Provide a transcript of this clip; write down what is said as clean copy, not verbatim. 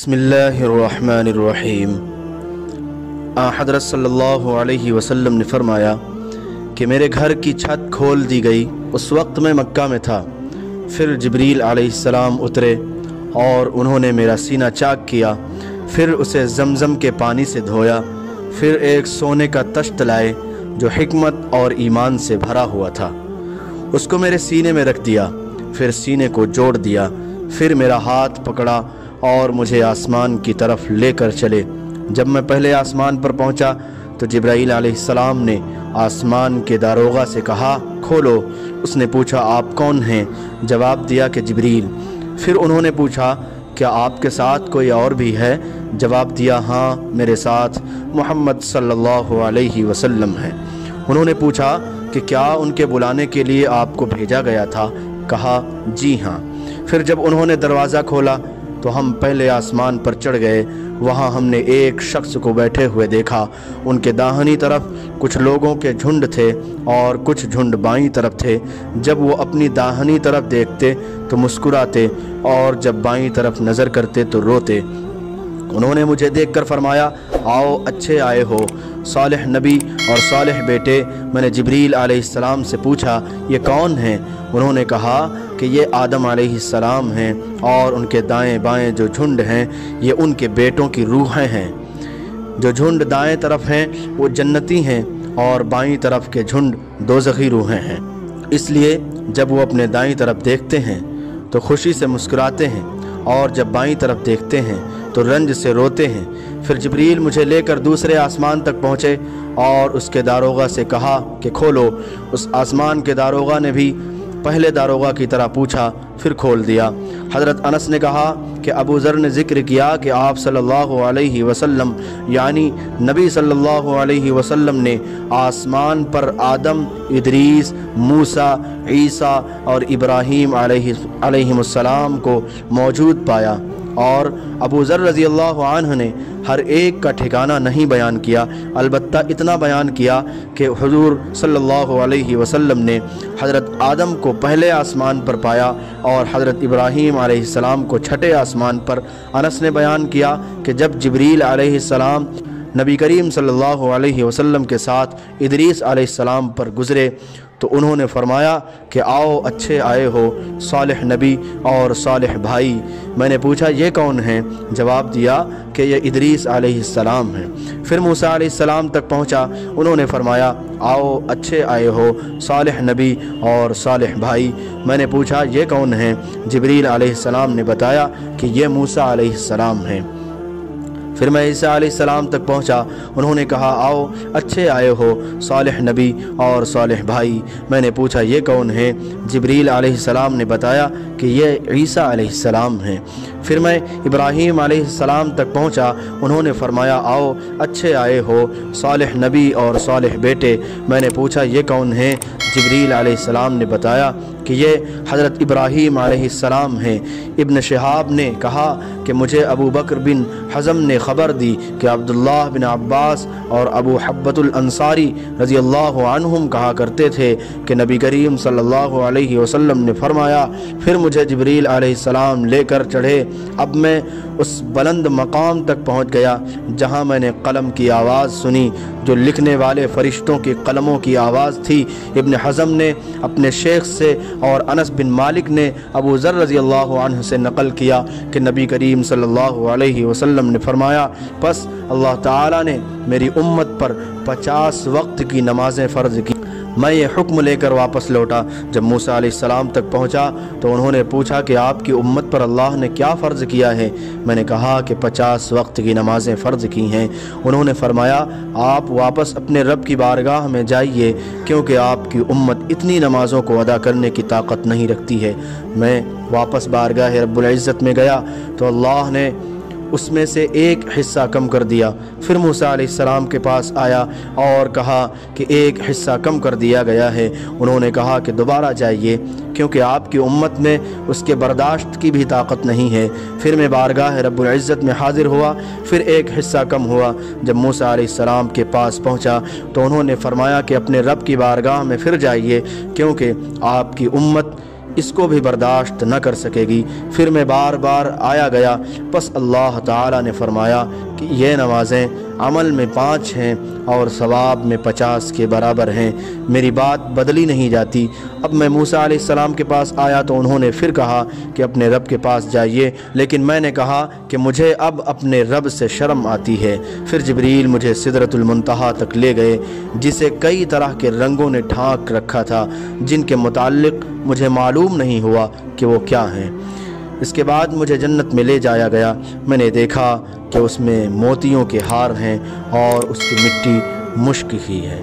बिस्मिल्लाहिर्रहमानिर्रहीम। हज़रत सल्लल्लाहु अलैहि वसल्लम ने फरमाया कि मेरे घर की छत खोल दी गई। उस वक्त मैं मक्का में था। फिर जिब्रील अलैहिस्सलाम उतरे और उन्होंने मेरा सीना चाक किया, फिर उसे ज़मज़म के पानी से धोया, फिर एक सोने का तश्त लाए जो हिकमत और ईमान से भरा हुआ था। उसको मेरे सीने में रख दिया, फिर सीने को जोड़ दिया, फिर मेरा हाथ पकड़ा और मुझे आसमान की तरफ लेकर चले। जब मैं पहले आसमान पर पहुंचा तो जिब्राईल अलैहिस्सलाम ने आसमान के दारोगा से कहा, खोलो। उसने पूछा, आप कौन हैं? जवाब दिया कि जिब्रील। फिर उन्होंने पूछा, क्या आपके साथ कोई और भी है? जवाब दिया, हाँ, मेरे साथ मोहम्मद सल्लल्लाहु अलैहि वसल्लम है। उन्होंने पूछा कि क्या उनके बुलाने के लिए आपको भेजा गया था? कहा, जी हाँ। फिर जब उन्होंने दरवाज़ा खोला तो हम पहले आसमान पर चढ़ गए। वहाँ हमने एक शख्स को बैठे हुए देखा। उनके दाहिनी तरफ कुछ लोगों के झुंड थे और कुछ झुंड बाईं तरफ थे। जब वो अपनी दाहिनी तरफ देखते तो मुस्कुराते और जब बाईं तरफ नज़र करते तो रोते। उन्होंने मुझे देखकर फरमाया, आओ, अच्छे आए हो, सालेह नबी और सालेह बेटे। मैंने जिब्रील अलैहिस्सलाम से पूछा, ये कौन हैं? उन्होंने कहा कि ये आदम अलैहिस्सलाम हैं और उनके दाएं बाएं जो झुंड हैं ये उनके बेटों की रूहें हैं। जो झुंड दाएं तरफ हैं वो जन्नती हैं और बाईं तरफ के झुंड दोज़खी रूहें हैं। इसलिए जब वो अपने दाईं तरफ देखते हैं तो खुशी से मुस्कुराते हैं और जब बाईं तरफ देखते हैं तो रंज से रोते हैं। फिर जिब्रील मुझे लेकर दूसरे आसमान तक पहुँचे और उसके दारोगा से कहा कि खोलो। उस आसमान के दारोगा ने भी पहले दारोगा की तरह पूछा, फिर खोल दिया। हज़रत अनस ने कहा कि अबू ज़र ने ज़िक्र किया कि आप सल्लल्लाहु अलैहि वसल्लम यानी नबी सल्लल्लाहु अलैहि वसल्लम ने आसमान पर आदम, इदरीस, मूसा, ईसा और इब्राहीम अलैहिमुस्सलाम को मौजूद पाया। और अबू ज़र रज़ियल्लाहु अन्हु ने हर एक का ठिकाना नहीं बयान किया, अलबत्ता इतना बयान किया कि हुज़ूर सल्लल्लाहु अलैहि वसल्लम ने हज़रत आदम को पहले आसमान पर पाया और हज़रत इब्राहीम अलैहिस्सलाम को छठे आसमान पर। अनस ने बयान किया कि जब जिब्रील अलैहिस्सलाम नबी करीम सल्लल्लाहु अलैहि वसल्लम के साथ इदरीस अलैहिस्सलाम पर गुज़रे तो उन्होंने फरमाया कि आओ, अच्छे आए हो, सालेह नबी और सालेह भाई। मैंने पूछा, ये कौन हैं? जवाब दिया कि ये इदरीस अलैहिस्सलाम हैं। फिर मूसा अलैहिस्सलाम तक पहुँचा। उन्होंने फरमाया, आओ, अच्छे आए हो, सालेह नबी और सालेह भाई। मैंने पूछा, ये कौन हैं? जिब्रील अलैहिस्सलाम ने बताया कि ये मूसा अलैहिस्सलाम हैं। फिर मैं ईसा अलैहिस्सलाम तक पहुंचा। उन्होंने कहा, आओ, अच्छे आए हो, सालेह नबी और सालेह भाई। मैंने पूछा, ये कौन हैं? जिब्रील अलैहिस्सलाम ने बताया कि ये ईसा अलैहिस्सलाम हैं। फिर मैं इब्राहीम अलैहिस्सलाम तक पहुंचा। उन्होंने फरमाया, आओ, अच्छे आए हो, सालेह नबी और सालेह बेटे। मैंने पूछा, ये कौन हैं? जिब्रील अलैहिस्सलाम ने बताया कि ये हज़रत इब्राहीम अलैहिस्सलाम हैं। इब्न शिहाब ने कहा कि मुझे अबू बकर बिन हज़म ने ख़बर दी कि अब्दुल्लाह बिन अब्बास और अबू हब्बतुल अंसारी रज़ियल्लाहु अन्हुम कहा करते थे कि नबी करीम सल्लल्लाहु अलैहि वसल्लम ने फरमाया, फिर मुझे जिब्रील अलैहिस्सलाम लेकर चढ़े। अब मैं उस बुलंद मकाम तक पहुँच गया जहाँ मैंने कलम की आवाज़ सुनी जो लिखने वाले फ़रिश्तों के कलमों की आवाज़ थी। इब्न हज़म ने अपने शेख से और अनस बिन मालिक ने अबू ज़र रज़ियल्लाहु अन्हु से नकल किया कि नबी करीम सल्लल्लाहु अलैहि वसल्लम ने फरमाया, बस अल्लाह ताला ने मेरी उम्मत पर 50 वक्त की नमाज़ें फ़र्ज़ की। मैं ये हुक्म लेकर वापस लौटा। जब मूसा अलैहिस्सलाम तक पहुँचा तो उन्होंने पूछा कि आपकी उम्मत पर अल्लाह ने क्या फ़र्ज़ किया है? मैंने कहा कि 50 वक्त की नमाज़ें फ़र्ज़ की हैं। उन्होंने फरमाया, आप वापस अपने रब की बारगाह में जाइए क्योंकि आपकी उम्मत इतनी नमाज़ों को अदा करने की ताकत नहीं रखती है। मैं वापस बारगाह रब्बुल इज़्ज़त में गया तो अल्लाह ने उसमें से एक हिस्सा कम कर दिया। फिर मूसा अलैहिस्सलाम के पास आया और कहा कि एक हिस्सा कम कर दिया गया है। उन्होंने कहा कि दोबारा जाइए क्योंकि आपकी उम्मत में उसके बर्दाश्त की भी ताकत नहीं है। फिर मैं बारगाह रब्बुल इज़्ज़त में हाजिर हुआ, फिर एक हिस्सा कम हुआ। जब मूसा अलैहिस्सलाम के पास पहुंचा तो उन्होंने फरमाया कि अपने रब की बारगाह में फिर जाइए क्योंकि आपकी उम्मत इसको भी बर्दाश्त न कर सकेगी। फिर मैं बार बार आया गया। बस अल्लाह ताला ने फरमाया कि ये नमाज़ें अमल में 5 हैं और सवाब में 50 के बराबर हैं। मेरी बात बदली नहीं जाती। अब मैं मूसा अलैहिस्सलाम के पास आया तो उन्होंने फिर कहा कि अपने रब के पास जाइए, लेकिन मैंने कहा कि मुझे अब अपने रब से शर्म आती है। फिर जिब्रील मुझे सिदरतुल मुंतहा तक ले गए, जिसे कई तरह के रंगों ने ढांक रखा था, जिनके मुताल्लिक़ मुझे मालूम नहीं हुआ कि वो क्या हैं। इसके बाद मुझे जन्नत में ले जाया गया। मैंने देखा कि उसमें मोतियों के हार हैं और उसकी मिट्टी मुश्क ही है।